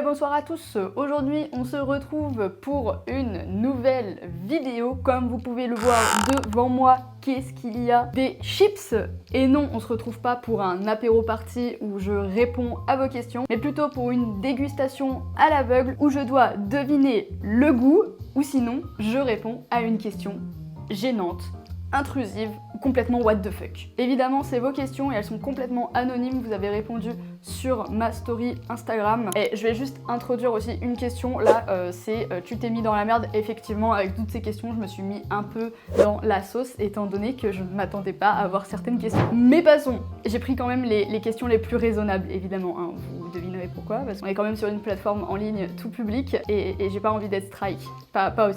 bonsoir à tous. Aujourd'hui on se retrouve pour une nouvelle vidéo. Comme vous pouvez le voir devant moi, qu'est-ce qu'il y a? Des chips. Et non, on se retrouve pas pour un apéro party où je réponds à vos questions, mais plutôt pour une dégustation à l'aveugle où je dois deviner le goût, ou sinon je réponds à une question gênante, intrusive, complètement what the fuck. Évidemment, c'est vos questions et elles sont complètement anonymes, vous avez répondu sur ma story Instagram. Et je vais juste introduire aussi une question, là, tu t'es mis dans la merde. Effectivement, avec toutes ces questions, je me suis mis un peu dans la sauce, étant donné que je ne m'attendais pas à avoir certaines questions. Mais passons, j'ai pris quand même les questions les plus raisonnables, évidemment, hein. Vous devinerez pourquoi, parce qu'on est quand même sur une plateforme en ligne tout public, et j'ai pas envie d'être strike, pas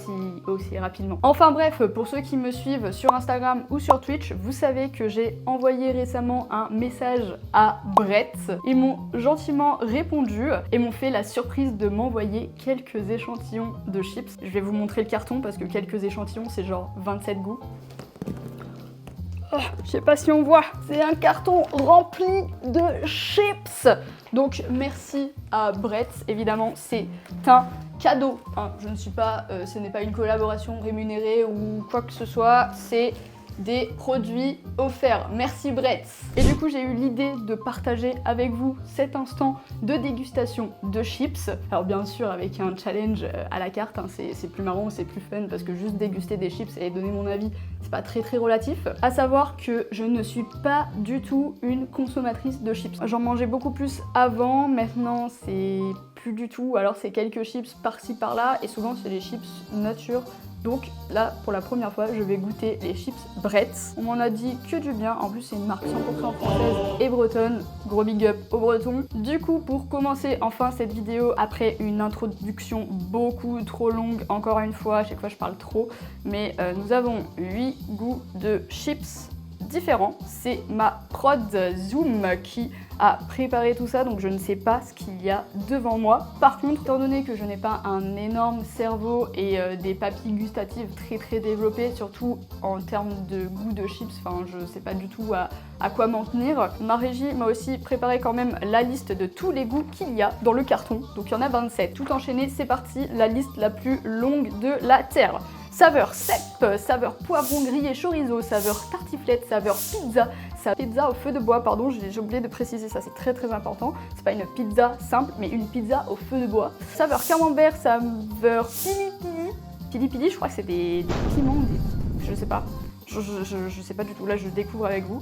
aussi rapidement. Enfin bref, pour ceux qui me suivent sur Instagram ou sur Twitch, vous savez que j'ai envoyé récemment un message à Brett. Ils m'ont gentiment répondu et m'ont fait la surprise de m'envoyer quelques échantillons de chips. Je vais vous montrer le carton parce que quelques échantillons, c'est genre 27 goûts. Oh, je sais pas si on voit, c'est un carton rempli de chips. Donc merci à Brett, évidemment c'est un cadeau. Hein, je ne suis pas, ce n'est pas une collaboration rémunérée ou quoi que ce soit, c'est des produits offerts. Merci Brett. Et du coup j'ai eu l'idée de partager avec vous cet instant de dégustation de chips. Alors bien sûr avec un challenge à la carte, hein, c'est plus marrant, c'est plus fun parce que juste déguster des chips et donner mon avis, c'est pas très relatif. À savoir que je ne suis pas du tout une consommatrice de chips. J'en mangeais beaucoup plus avant, maintenant c'est plus du tout. Alors c'est quelques chips par-ci par-là et souvent c'est des chips nature. Donc là, pour la première fois, je vais goûter les chips Brett. On m'en a dit que du bien. En plus, c'est une marque 100% française et bretonne. Gros big up aux Bretons. Du coup, pour commencer enfin cette vidéo, après une introduction beaucoup trop longue, encore une fois, à chaque fois je parle trop, mais nous avons 8 goûts de chips différents. C'est ma prod Zoom qui a préparé tout ça, donc je ne sais pas ce qu'il y a devant moi. Par contre, étant donné que je n'ai pas un énorme cerveau et des papilles gustatives très développées, surtout en termes de goût de chips, enfin je sais pas du tout à quoi m'en tenir, ma régie m'a aussi préparé quand même la liste de tous les goûts qu'il y a dans le carton. Donc il y en a 27. Tout enchaîné, c'est parti, la liste la plus longue de la Terre. Saveur cèpe, saveur poivron grillé chorizo, saveur tartiflette, saveur pizza au feu de bois, pardon, j'ai oublié de préciser ça, c'est très important. C'est pas une pizza simple, mais une pizza au feu de bois. Saveur camembert, saveur pili-pili, je crois que c'est des piments, je sais pas. Je sais pas du tout, là je découvre avec vous.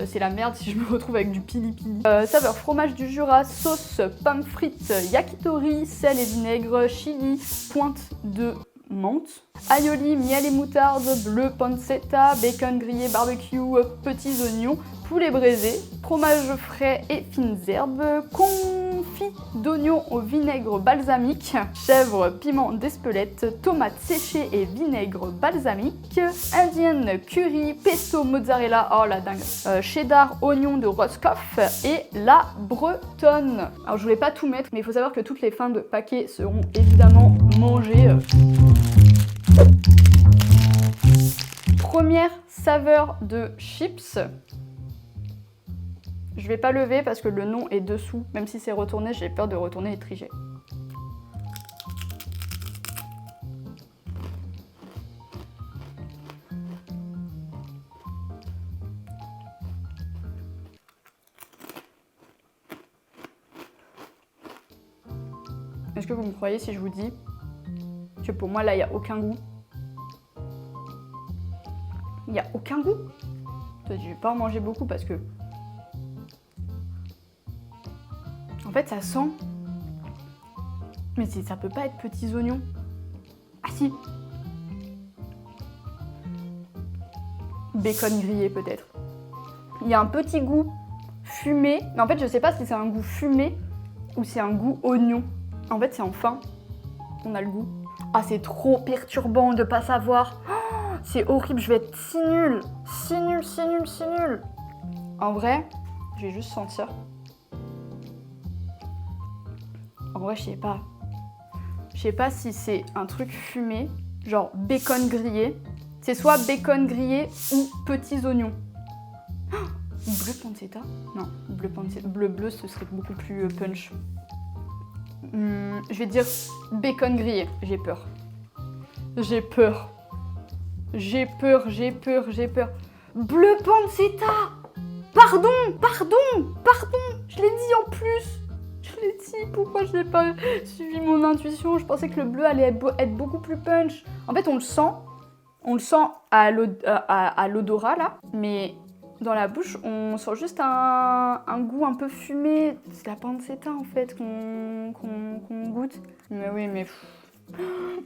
C'est la merde si je me retrouve avec du pili-pili. Saveur fromage du Jura, sauce pommes frites, yakitori, sel et vinaigre, chili, pointe de menthe, aioli, miel et moutarde, bleu pancetta, bacon grillé barbecue, petits oignons, poulet braisé, fromage frais et fines herbes, confit d'oignons au vinaigre balsamique, chèvre, piment d'Espelette, tomates séchées et vinaigre balsamique, indienne curry, pesto mozzarella, oh la dingue, cheddar, oignon de Roscoff et la bretonne. Alors je voulais pas tout mettre, mais il faut savoir que toutes les fins de paquet seront évidemment mangées. Première saveur de chips. Je vais pas lever parce que le nom est dessous. Même si c'est retourné, j'ai peur de retourner et tricher. Est-ce que vous me croyez si je vous dis que pour moi là il n'y a aucun goût? Il n'y a aucun goût. Je vais pas en manger beaucoup parce que en fait ça sent, mais ça peut pas être petits oignons. Ah si, bacon grillé peut-être. Il y a un petit goût fumé, mais en fait je sais pas si c'est un goût fumé ou c'est un goût oignon. En fait c'est en fin qu'on a le goût. Ah c'est trop perturbant de pas savoir. Oh, c'est horrible, je vais être si nulle. Si nulle. En vrai, je vais juste sentir. En vrai, je sais pas. Je sais pas si c'est un truc fumé, genre bacon grillé. C'est soit bacon grillé ou petits oignons. Oh, bleu pancetta? Non, bleu pancetta. Bleu, ce serait beaucoup plus punch. Je vais dire bacon grillé. J'ai peur. J'ai peur. J'ai peur, j'ai peur, j'ai peur. Bleu pancetta. Pardon, pardon, pardon. Je l'ai dit en plus. Je l'ai dit, pourquoi je n'ai pas suivi mon intuition? Je pensais que le bleu allait être beaucoup plus punch. En fait, on le sent. On le sent à l'odorat, là. Mais dans la bouche, on sent juste un goût un peu fumé. C'est la pancetta, en fait, qu'on goûte. Mais oui, mais...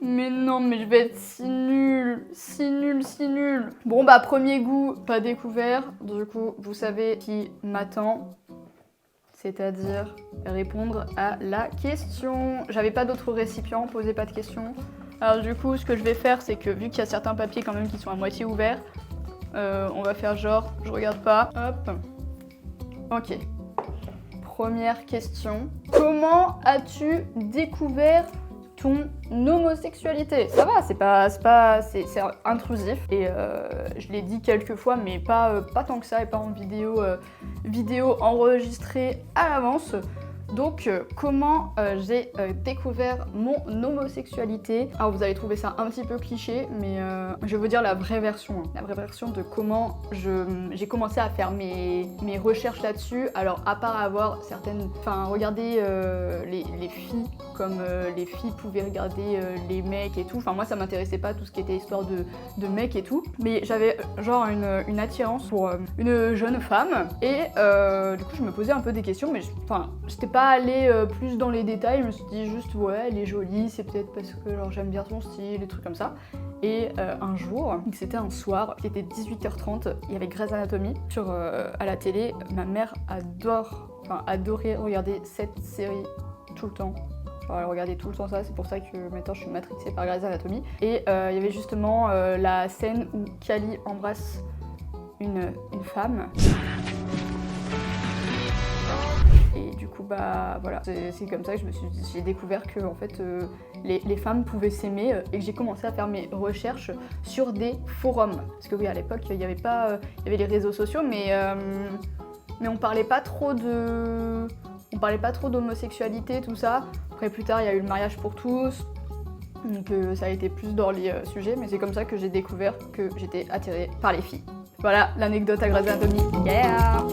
Mais non, mais je vais être si nulle, si nulle, si nulle. Bon bah premier goût, pas découvert. Du coup, vous savez qui m'attend. C'est-à-dire répondre à la question. J'avais pas d'autres récipients, posez pas de questions. Alors du coup, ce que je vais faire, c'est que vu qu'il y a certains papiers quand même qui sont à moitié ouverts, on va faire genre, je regarde pas. Hop. Ok. Première question. Comment as-tu découvert ton homosexualité? Ça va, c'est intrusif et je l'ai dit quelques fois mais pas tant que ça et pas en vidéo enregistrée à l'avance. Donc comment j'ai découvert mon homosexualité. Alors vous allez trouver ça un petit peu cliché mais je vais vous dire la vraie version. La vraie version de comment j'ai commencé à faire mes recherches là-dessus. Alors à part avoir certaines... Enfin regarder les filles comme les filles pouvaient regarder les mecs et tout. Enfin moi ça m'intéressait pas tout ce qui était histoire de mecs et tout. Mais j'avais genre une attirance pour une jeune femme et du coup je me posais un peu des questions mais j'étais pas allée plus dans les détails. Je me suis dit juste ouais elle est jolie, c'est peut-être parce que genre j'aime bien son style, des trucs comme ça. Et un jour, c'était un soir, il était 18h30, il y avait Grey's Anatomy à la télé. Ma mère adorait regarder cette série tout le temps. Genre, elle regardait tout le temps ça, c'est pour ça que maintenant je suis matrixée par Grey's Anatomy. Et il y avait justement la scène où Callie embrasse une femme. Et du coup bah voilà, c'est comme ça que j'ai découvert que en fait les femmes pouvaient s'aimer et que j'ai commencé à faire mes recherches sur des forums. Parce que oui à l'époque il y avait les réseaux sociaux mais on parlait pas trop d'homosexualité tout ça. Après plus tard il y a eu le mariage pour tous. Donc ça a été plus dans les sujets mais c'est comme ça que j'ai découvert que j'étais attirée par les filles. Voilà l'anecdote à Grey's Anatomy. Yeah!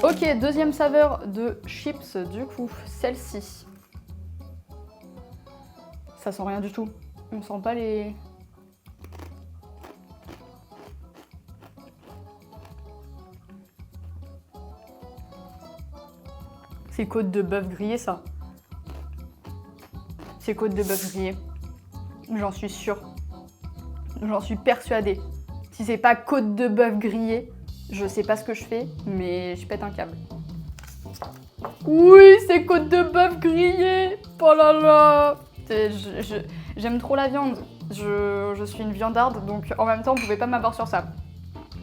Ok, deuxième saveur de chips, du coup, celle-ci. Ça sent rien du tout. On sent pas les... C'est côte de bœuf grillée, ça. C'est côte de bœuf grillée. J'en suis sûre. J'en suis persuadée. Si c'est pas côte de bœuf grillée, je sais pas ce que je fais, mais je pète un câble. Oui, c'est côte de bœuf grillée. Oh là là. J'aime trop la viande. Je suis une viandarde, donc en même temps, vous pouvez pas m'avoir sur ça.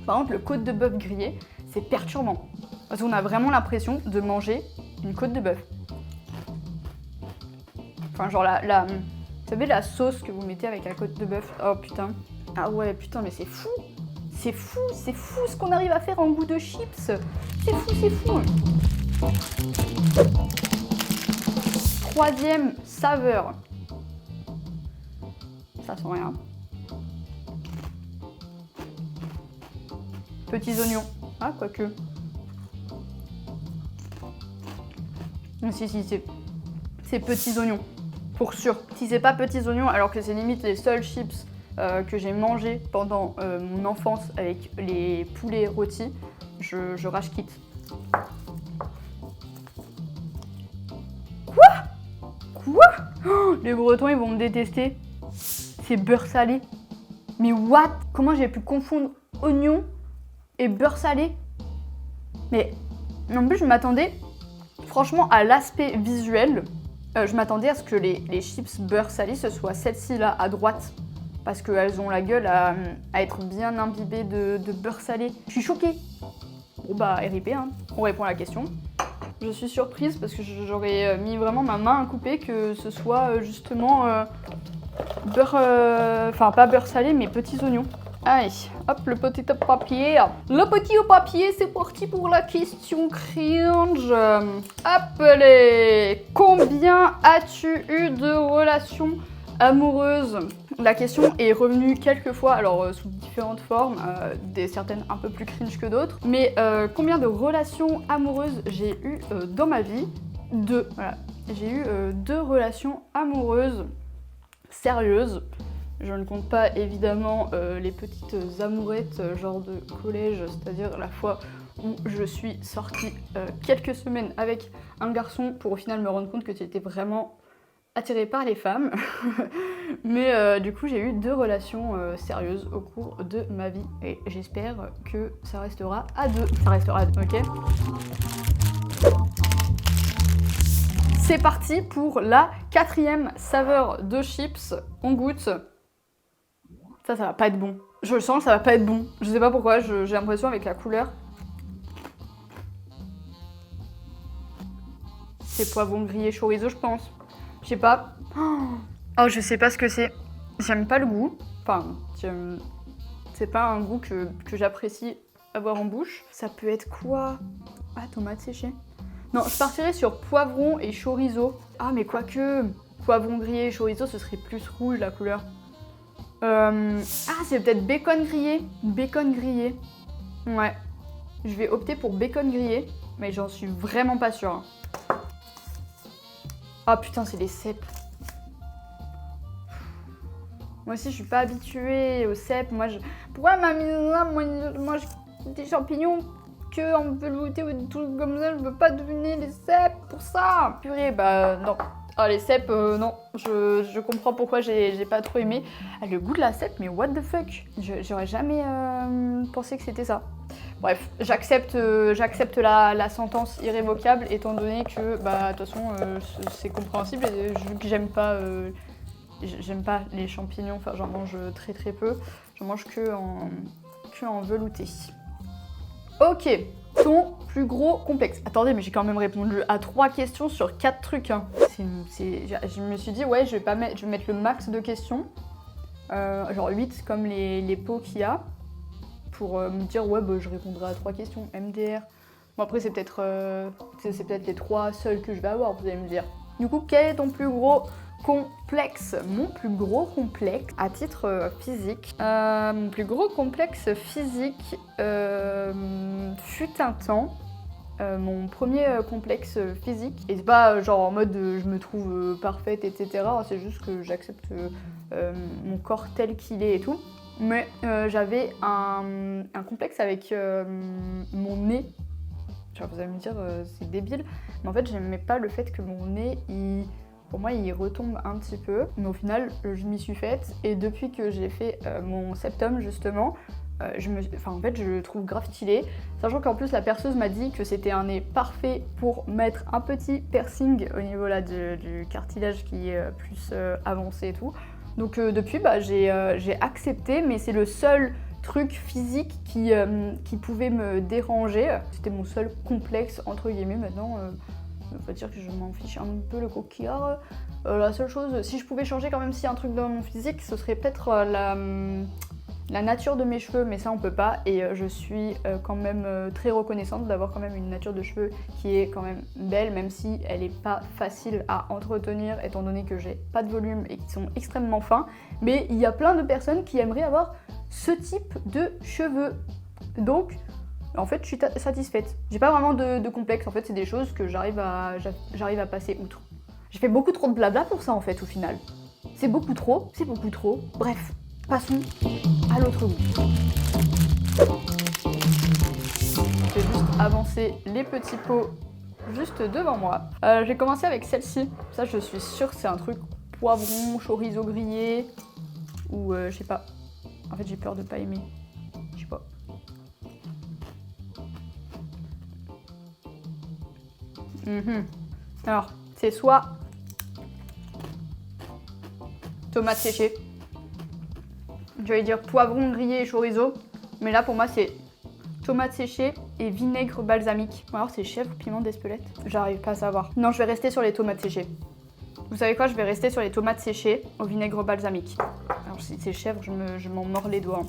Par contre, le côte de bœuf grillé, c'est perturbant. Parce qu'on a vraiment l'impression de manger une côte de bœuf. Enfin, genre vous savez, la sauce que vous mettez avec la côte de bœuf. Oh putain. Ah ouais, putain, mais c'est fou. C'est fou ce qu'on arrive à faire en goût de chips. C'est fou. Troisième saveur. Ça sent rien. Petits oignons. Ah, quoique. Si, c'est petits oignons. Pour sûr. Si c'est pas petits oignons, alors que c'est limite les seuls chips que j'ai mangé pendant mon enfance avec les poulets rôtis, je rage quitte. Quoi oh, les Bretons ils vont me détester. C'est beurre salé. Mais what? Comment j'ai pu confondre oignon et beurre salé? Mais en plus je m'attendais franchement à l'aspect visuel. Je m'attendais à ce que les chips beurre salé ce soit celle-ci là à droite. Parce qu'elles ont la gueule à être bien imbibées de beurre salé. Je suis choquée. Bon bah RIP hein. On répond à la question. Je suis surprise parce que j'aurais mis vraiment ma main à couper que ce soit justement beurre... Enfin pas beurre salé mais petits oignons. Allez, hop, le petit papier. Le petit papier, c'est parti pour la question cringe. Appelez. Combien as-tu eu de relations amoureuses? La question est revenue quelques fois, alors sous différentes formes, certaines un peu plus cringe que d'autres. Mais combien de relations amoureuses j'ai eu dans ma vie? 2. Voilà. J'ai eu 2 relations amoureuses sérieuses. Je ne compte pas évidemment les petites amourettes genre de collège, c'est-à-dire la fois où je suis sortie quelques semaines avec un garçon pour au final me rendre compte que j'étais vraiment attirée par les femmes. Mais du coup j'ai eu 2 relations sérieuses au cours de ma vie et j'espère que ça restera à 2. Ça restera à 2, ok? C'est parti pour la 4e saveur de chips. On goûte. Ça va pas être bon. Je le sens, ça va pas être bon. Je sais pas pourquoi, j'ai l'impression avec la couleur. C'est poivron grillé chorizo, je pense. Je sais pas. Oh, je sais pas ce que c'est. J'aime pas le goût. Enfin, c'est pas un goût que j'apprécie avoir en bouche. Ça peut être quoi? Ah, tomate séchée. Non, je partirais sur poivron et chorizo. Ah, mais quoique, poivron grillé et chorizo, ce serait plus rouge la couleur. Ah, c'est peut-être bacon grillé. Bacon grillé. Ouais. Je vais opter pour bacon grillé, mais j'en suis vraiment pas sûre. Ah putain, c'est des cèpes. Moi aussi, je suis pas habituée aux cèpes. Pourquoi elle m'a mis là? Moi, je mange des champignons que en velouté ou des trucs comme ça. Je veux pas deviner les cèpes pour ça. Purée, bah non. Ah, les cèpes, non, je comprends pourquoi j'ai pas trop aimé. Ah, le goût de la cèpe, mais what the fuck? J'aurais jamais pensé que c'était ça. Bref, j'accepte la sentence irrévocable étant donné que, bah, de toute façon, c'est compréhensible. Et vu que j'aime pas les champignons, enfin, j'en mange très très peu. J'en mange que en velouté. Ok. Ton plus gros complexe. Attendez, mais j'ai quand même répondu à 3 questions sur 4 trucs. Hein. Je me suis dit, ouais, je vais mettre le max de questions. Genre 8 comme les pots qu'il y a. Pour me dire, ouais, bah, je répondrai à 3 questions. MDR. Bon, après, c'est peut-être les 3 seules que je vais avoir, vous allez me dire. Du coup, quel est ton plus gros complexe? Mon plus gros complexe à titre physique. Mon plus gros complexe physique fut un temps. Mon premier complexe physique. Et c'est pas genre en mode je me trouve parfaite, etc. C'est juste que j'accepte mon corps tel qu'il est et tout. Mais j'avais un complexe avec mon nez. Genre, vous allez me dire, c'est débile. Mais en fait, j'aimais pas le fait que mon nez, pour moi, il retombe un petit peu. Mais au final, je m'y suis faite. Et depuis que j'ai fait mon septum, justement, en fait, je le trouve grave stylé. Sachant qu'en plus, la perceuse m'a dit que c'était un nez parfait pour mettre un petit piercing au niveau là, du cartilage qui est plus avancé et tout. Donc depuis, bah, j'ai accepté, mais c'est le seul truc physique qui pouvait me déranger. C'était mon seul complexe, entre guillemets. Maintenant, on va dire que je m'en fiche un peu le coquillard. La seule chose, si je pouvais changer quand même si un truc dans mon physique, ce serait peut-être la nature de mes cheveux, mais ça on peut pas. Et je suis quand même très reconnaissante d'avoir quand même une nature de cheveux qui est quand même belle, même si elle est pas facile à entretenir étant donné que j'ai pas de volume et qui sont extrêmement fins. Mais il y a plein de personnes qui aimeraient avoir ce type de cheveux. Donc en fait, je suis satisfaite. J'ai pas vraiment de complexe. En fait, c'est des choses que j'arrive à passer outre. J'ai fait beaucoup trop de blabla pour ça, en fait, au final. C'est beaucoup trop. Bref, passons à l'autre goût. Je vais juste avancer les petits pots juste devant moi. J'ai commencé avec celle-ci. Ça, je suis sûre que c'est un truc poivron, chorizo grillé. Ou je sais pas. En fait, j'ai peur de pas aimer. Je sais pas. Alors, c'est soit tomate séchée, j'allais dire poivron grillé et chorizo, mais là pour moi c'est tomate séchée et vinaigre balsamique. Ou alors c'est chèvre, piment d'Espelette, j'arrive pas à savoir. Non, je vais rester sur les tomates séchées. Vous savez quoi, je vais rester sur les tomates séchées au vinaigre balsamique. Alors si c'est chèvre, je m'en mords les doigts.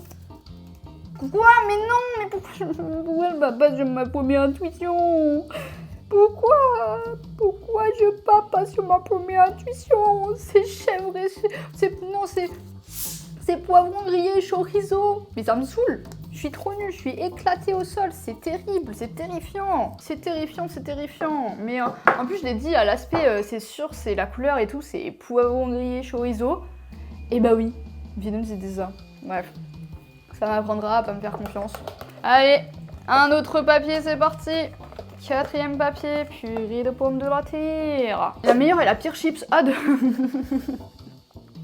Quoi? Mais non, mais pourquoi elle va pas sur ma première intuition? Pourquoi je pars pas sur ma première intuition? C'est chèvre et c'est poivron grillé et chorizo. Mais ça me saoule. Je suis trop nulle, je suis éclatée au sol. C'est terrible, c'est terrifiant. C'est terrifiant. Mais en plus, je l'ai dit, à l'aspect, c'est sûr, c'est la couleur et tout, c'est poivron grillé chorizo. Et bah oui, évidemment, c'était ça. Bref, ça m'apprendra à pas me faire confiance. Allez, un autre papier, c'est parti. 4e papier, purée de pommes de la terre. La meilleure et la pire chips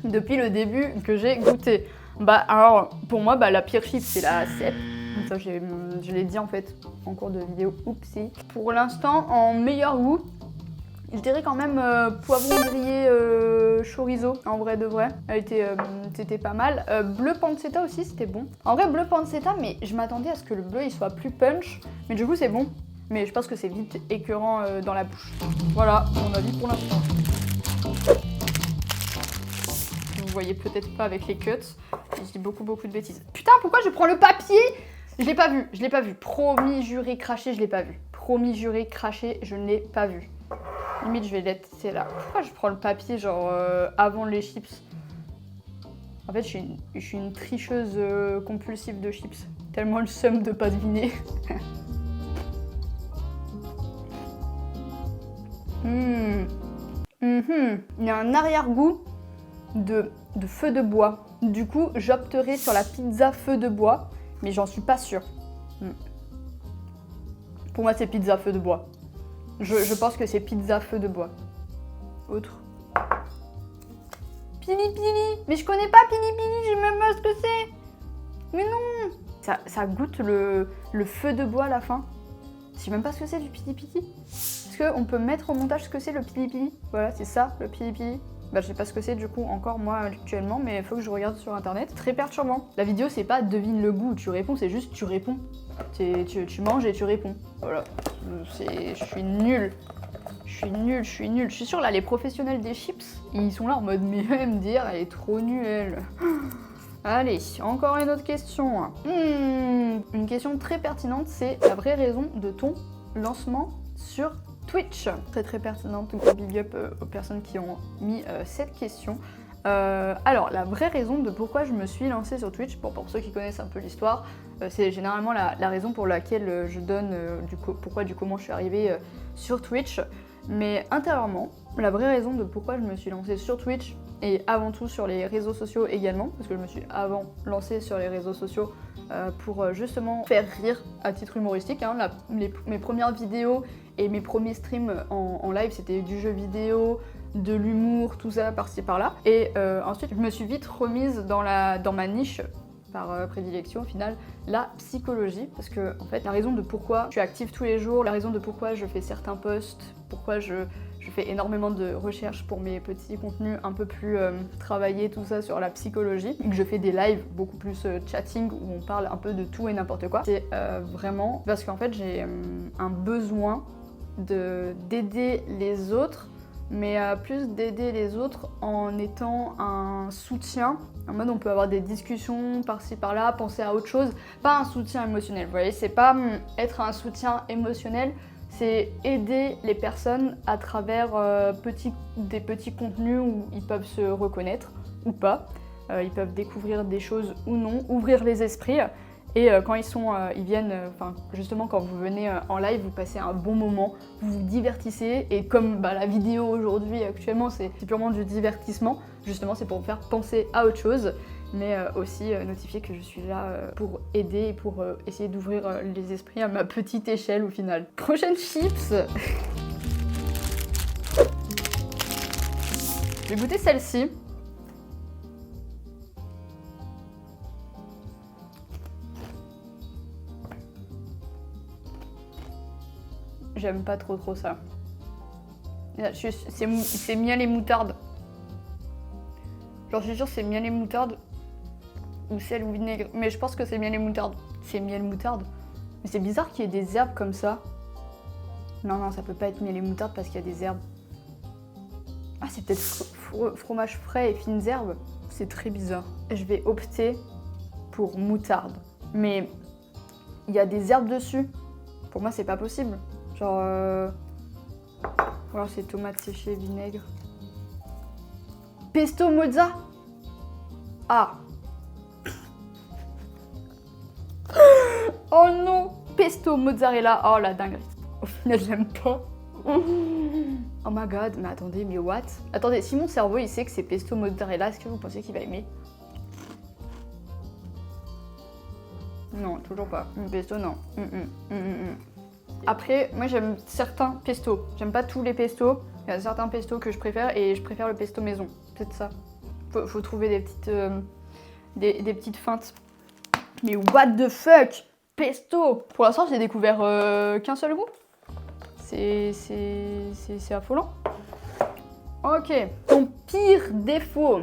depuis le début que j'ai goûté. Bah alors, pour moi, la pire chips, c'est la cèpe. Ça, je l'ai dit en fait en cours de vidéo. Oupsie. Pour l'instant, en meilleur goût, je dirais quand même poivron grillé chorizo, en vrai de vrai. C'était pas mal. Bleu pancetta aussi, c'était bon. En vrai, bleu pancetta, mais je m'attendais à ce que le bleu il soit plus punch. Mais du coup, c'est bon. Mais je pense que c'est vite écœurant dans la bouche. Voilà, mon avis pour l'instant. Vous voyez peut-être pas avec les cuts. Je dis beaucoup de bêtises. Putain, pourquoi je prends le papier? Je l'ai pas vu. Promis, juré, craché, je l'ai pas vu. Promis, juré, craché, je ne l'ai pas vu. Limite, je vais laisser là. Pourquoi je prends le papier genre avant les chips? En fait, je suis une tricheuse compulsive de chips. Tellement le seum de pas deviner. Il y a un arrière-goût de feu de bois. Du coup, j'opterai sur la pizza feu de bois, mais j'en suis pas sûre. Pour moi, c'est pizza feu de bois. Je pense que c'est pizza feu de bois. Autre. Pili Pili. Mais je connais pas Pili Pili, je sais même pas ce que c'est. Mais non. Ça goûte le feu de bois à la fin. Je sais même pas ce que c'est du Pili Pili. Est-ce qu'on peut mettre au montage ce que c'est le Pili Pili? Voilà, c'est ça, le Pili Pili. Je sais pas ce que c'est du coup encore moi actuellement, mais il faut que je regarde sur internet. Très perturbant. La vidéo c'est pas devine le goût, tu réponds, c'est juste tu réponds. Tu manges et tu réponds. Voilà. Je suis nulle. Je suis sûre là les professionnels des chips, ils sont là en mode mais me dire elle est trop nulle elle. Allez, encore une autre question. Une question très pertinente, c'est la vraie raison de ton lancement sur Twitch. Très pertinente, gros big up aux personnes qui ont mis cette question. Alors, la vraie raison de pourquoi je me suis lancée sur Twitch, pour ceux qui connaissent un peu l'histoire, c'est généralement la raison pour laquelle je donne comment je suis arrivée sur Twitch. Mais intérieurement, la vraie raison de pourquoi je me suis lancée sur Twitch, et avant tout sur les réseaux sociaux également, parce que je me suis avant lancée sur les réseaux sociaux pour justement faire rire à titre humoristique. Mes premières vidéos et mes premiers streams en live, c'était du jeu vidéo, de l'humour, tout ça par-ci par-là. Et ensuite, je me suis vite remise dans ma niche, par prédilection au final, la psychologie. Parce que en fait, la raison de pourquoi je suis active tous les jours, la raison de pourquoi je fais certains posts, pourquoi je fais énormément de recherches pour mes petits contenus un peu plus travaillés, tout ça sur la psychologie, et que je fais des lives beaucoup plus chatting où on parle un peu de tout et n'importe quoi. C'est vraiment parce qu'en fait j'ai un besoin d'aider les autres, mais plus d'aider les autres en étant un soutien. En mode on peut avoir des discussions par-ci par-là, penser à autre chose, pas un soutien émotionnel. Vous voyez, c'est pas être un soutien émotionnel, c'est aider les personnes à travers des petits contenus où ils peuvent se reconnaître ou pas. Ils peuvent découvrir des choses ou non, ouvrir les esprits. Et quand ils viennent, justement quand vous venez en live, vous passez un bon moment, vous vous divertissez. Et comme la vidéo aujourd'hui actuellement, c'est purement du divertissement, justement c'est pour vous faire penser à autre chose. Mais aussi notifier que je suis là pour aider et pour essayer d'ouvrir les esprits à ma petite échelle au final. Prochaine chips. Je vais goûter celle-ci. J'aime pas trop ça. C'est miel et moutarde. Genre je suis sûre c'est miel et moutarde. Ou sel ou vinaigre, mais je pense que c'est miel et moutarde. C'est miel moutarde. Mais c'est bizarre qu'il y ait des herbes comme ça. Non, ça peut pas être miel et moutarde parce qu'il y a des herbes. Ah, c'est peut-être fromage frais et fines herbes. C'est très bizarre. Je vais opter pour moutarde. mais il y a des herbes dessus. Pour moi, c'est pas possible. Genre... Ou alors c'est tomates séchées, vinaigre. Pesto mozza. Ah. Oh non. Pesto mozzarella. Oh la dinguerie. Au final, j'aime pas. Oh my god. Mais attendez, mais what? Attendez, si mon cerveau il sait que c'est pesto mozzarella, est-ce que vous pensez qu'il va aimer? Non, toujours pas. Pesto, non. Après, moi j'aime certains pestos. J'aime pas tous les pestos. Il y a certains pestos que je préfère et je préfère le pesto maison. Peut-être ça. Faut trouver des petites feintes. Mais what the fuck? Pesto! Pour l'instant, j'ai découvert qu'un seul goût. C'est affolant. Ok. Ton pire défaut.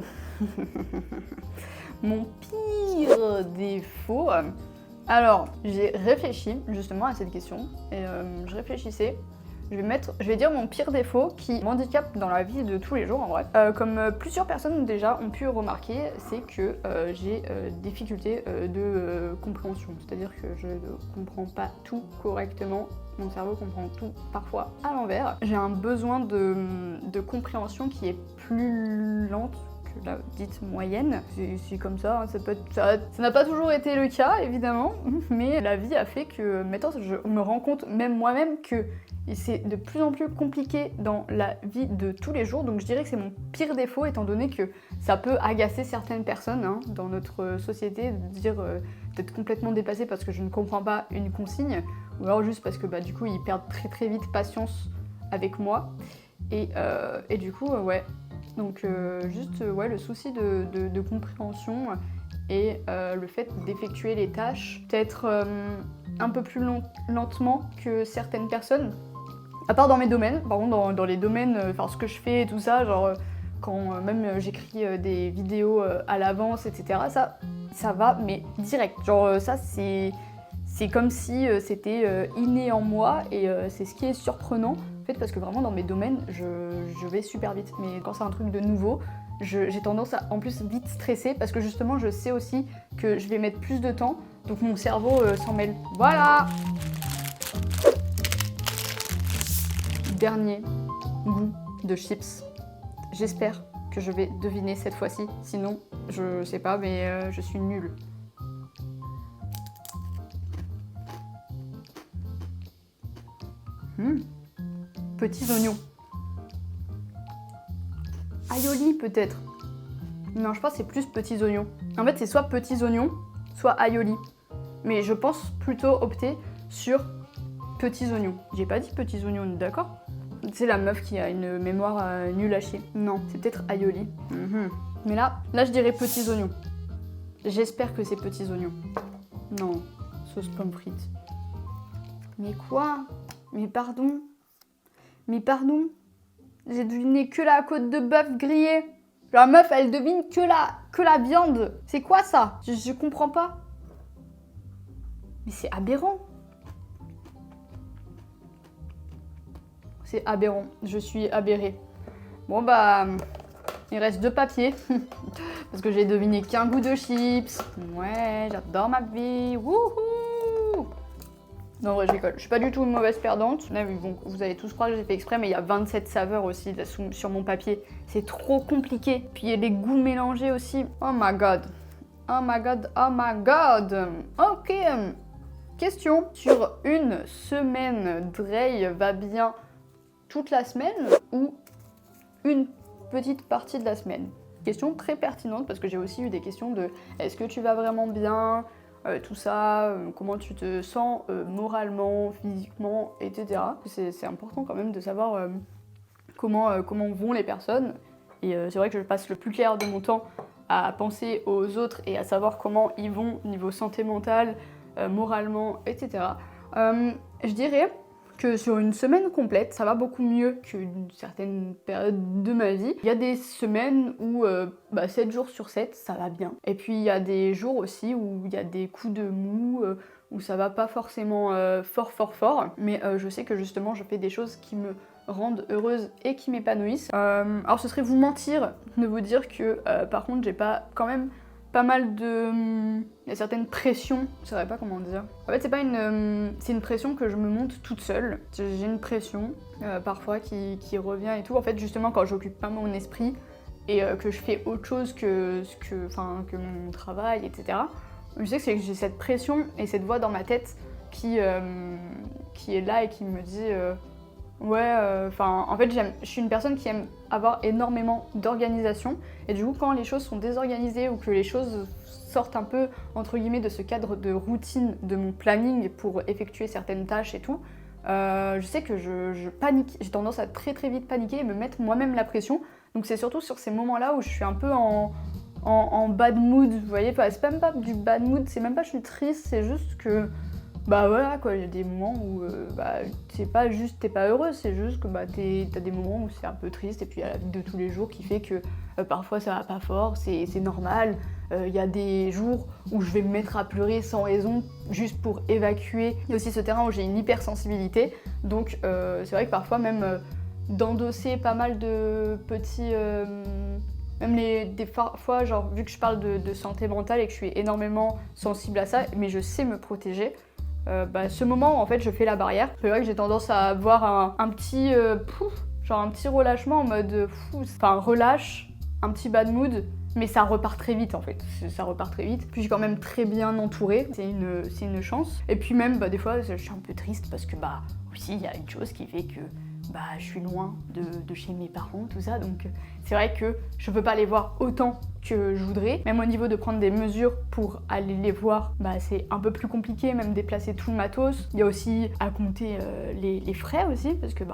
Mon pire défaut. Alors, j'ai réfléchi justement à cette question et je réfléchissais. Je vais dire mon pire défaut qui m'handicape dans la vie de tous les jours en vrai. Comme plusieurs personnes déjà ont pu remarquer, c'est que j'ai des difficultés de compréhension. C'est-à-dire que je ne comprends pas tout correctement. Mon cerveau comprend tout parfois à l'envers. J'ai un besoin de compréhension qui est plus lente que la dite moyenne. C'est comme ça, hein, ça n'a pas toujours été le cas évidemment, mais la vie a fait que maintenant je me rends compte même moi-même que c'est de plus en plus compliqué dans la vie de tous les jours, donc je dirais que c'est mon pire défaut étant donné que ça peut agacer certaines personnes hein, dans notre société de dire d'être complètement dépassé parce que je ne comprends pas une consigne, ou alors juste parce que bah, du coup ils perdent très très vite patience avec moi, et du coup ouais. Donc juste ouais, le souci de compréhension et le fait d'effectuer les tâches peut-être un peu plus lentement que certaines personnes. À part dans mes domaines, par contre dans les domaines, enfin ce que je fais et tout ça, genre quand même j'écris des vidéos à l'avance, etc. Ça va, mais direct. Genre ça c'est comme si c'était inné en moi et c'est ce qui est surprenant. En fait, parce que vraiment dans mes domaines, je vais super vite. Mais quand c'est un truc de nouveau, j'ai tendance à en plus vite stresser parce que justement je sais aussi que je vais mettre plus de temps. Donc mon cerveau s'en mêle. Voilà! Dernier goût de chips. J'espère que je vais deviner cette fois-ci. Sinon, je sais pas, mais je suis nulle. Petits oignons. Aioli peut-être. Non, je pense que c'est plus petits oignons. En fait, c'est soit petits oignons, soit aioli. Mais je pense plutôt opter sur petits oignons. J'ai pas dit petits oignons, d'accord? C'est la meuf qui a une mémoire nulle à chier. Non, c'est peut-être aioli. Mais là, je dirais petits oignons. J'espère que c'est petits oignons. Non, sauce pomme frite. Mais quoi? Mais pardon? Mais pardon? J'ai deviné que la côte de bœuf grillée. La meuf, elle devine que la viande. C'est quoi ça? Je comprends pas. Mais c'est aberrant. C'est aberrant. Je suis aberrée. Bon bah, il reste 2 papiers. Parce que j'ai deviné qu'un goût de chips. Ouais, j'adore ma vie. Wouhou! Non, en vrai, je rigole. Je suis pas du tout une mauvaise perdante. Là, bon, vous allez tous croire que j'ai fait exprès, mais il y a 27 saveurs aussi là, sur mon papier. C'est trop compliqué. Puis il y a les goûts mélangés aussi. Oh my god. Oh my god. Oh my god. Ok. Question. Sur une semaine, Drey va bien toute la semaine ou une petite partie de la semaine? Question très pertinente parce que j'ai aussi eu des questions de est-ce que tu vas vraiment bien? Tout ça, comment tu te sens moralement, physiquement, etc. C'est important quand même de savoir comment vont les personnes. Et c'est vrai que je passe le plus clair de mon temps à penser aux autres et à savoir comment ils vont niveau santé mentale, moralement, etc. Je dirais que sur une semaine complète, ça va beaucoup mieux qu'une certaine période de ma vie. Il y a des semaines où 7 jours sur 7, ça va bien. Et puis il y a des jours aussi où il y a des coups de mou, où ça va pas forcément fort. Mais je sais que justement, je fais des choses qui me rendent heureuse et qui m'épanouissent. Alors ce serait vous mentir de vous dire que par contre, j'ai pas quand même pas mal de... Il y a certaines pressions, je saurais pas comment dire. En fait, c'est pas une... c'est une pression que je me monte toute seule. J'ai une pression, parfois, qui revient et tout. En fait, justement, quand j'occupe pas mon esprit et que je fais autre chose que mon travail, etc. Je sais que j'ai cette pression et cette voix dans ma tête qui est là et qui me dit... en fait, je suis une personne qui aime avoir énormément d'organisation et du coup, quand les choses sont désorganisées ou que les choses sortent un peu, entre guillemets, de ce cadre de routine de mon planning pour effectuer certaines tâches et tout, je sais que je panique, j'ai tendance à très très vite paniquer et me mettre moi-même la pression. Donc c'est surtout sur ces moments-là où je suis un peu en bad mood, vous voyez, enfin, c'est même pas du bad mood, c'est même pas je suis triste, c'est juste que... Bah voilà quoi, il y a des moments où c'est pas juste t'es pas heureuse, c'est juste que t'as des moments où c'est un peu triste et puis il y a la vie de tous les jours qui fait que parfois ça va pas fort, c'est normal. Il y a des jours où je vais me mettre à pleurer sans raison juste pour évacuer. Il y a aussi ce terrain où j'ai une hypersensibilité, donc c'est vrai que parfois même d'endosser pas mal de petits... Même des fois, genre, vu que je parle de santé mentale et que je suis énormément sensible à ça, mais je sais me protéger, ce moment, en fait, je fais la barrière. C'est vrai que j'ai tendance à avoir un petit genre un petit relâchement en mode relâche, un petit bad mood, mais ça repart très vite en fait. Ça repart très vite. Puis je suis quand même très bien entourée, c'est une chance. Et puis même, des fois, je suis un peu triste parce que aussi, il y a une chose qui fait que je suis loin de chez mes parents, tout ça, donc c'est vrai que je peux pas les voir autant que je voudrais. Même au niveau de prendre des mesures pour aller les voir, c'est un peu plus compliqué, même déplacer tout le matos. Il y a aussi à compter les frais aussi, parce que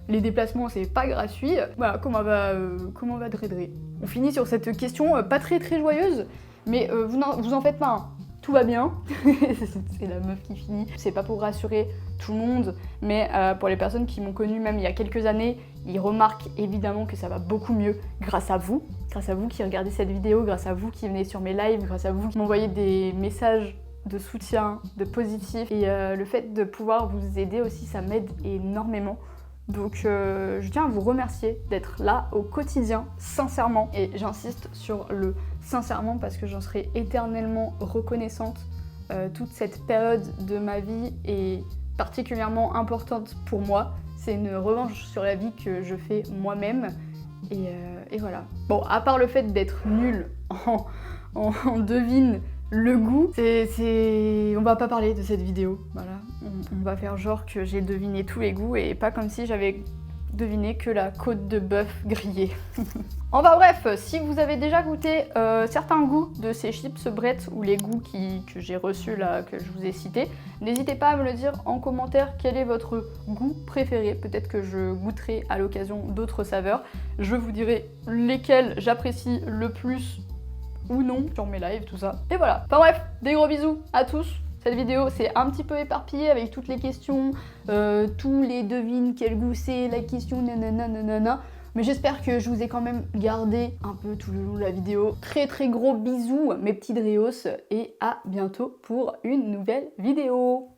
les déplacements c'est pas gratuit. Voilà, comment va Dredré? On finit sur cette question pas très très joyeuse, mais vous en faites pas, hein. Tout va bien, c'est la meuf qui finit. C'est pas pour rassurer tout le monde, mais pour les personnes qui m'ont connue même il y a quelques années, ils remarquent évidemment que ça va beaucoup mieux grâce à vous qui regardez cette vidéo, grâce à vous qui venez sur mes lives, grâce à vous qui m'envoyez des messages de soutien, de positif, et le fait de pouvoir vous aider aussi, ça m'aide énormément. Donc je tiens à vous remercier d'être là au quotidien, sincèrement, et j'insiste sur le sincèrement parce que j'en serai éternellement reconnaissante. Toute cette période de ma vie est particulièrement importante pour moi. C'est une revanche sur la vie que je fais moi-même, et voilà. Bon, à part le fait d'être nulle en devine le goût, on va pas parler de cette vidéo, voilà. On va faire genre que j'ai deviné tous les goûts et pas comme si j'avais deviné que la côte de bœuf grillée. Enfin bref, si vous avez déjà goûté certains goûts de ces chips Brett ou les goûts que j'ai reçus là, que je vous ai cités, n'hésitez pas à me le dire en commentaire quel est votre goût préféré. Peut-être que je goûterai à l'occasion d'autres saveurs. Je vous dirai lesquels j'apprécie le plus ou non sur mes lives, tout ça. Et voilà. Enfin bref, des gros bisous à tous. Cette vidéo c'est un petit peu éparpillé avec toutes les questions, tous les devines quel goût c'est, la question nanana. Mais j'espère que je vous ai quand même gardé un peu tout le long de la vidéo. Très très gros bisous mes petits Drios et à bientôt pour une nouvelle vidéo.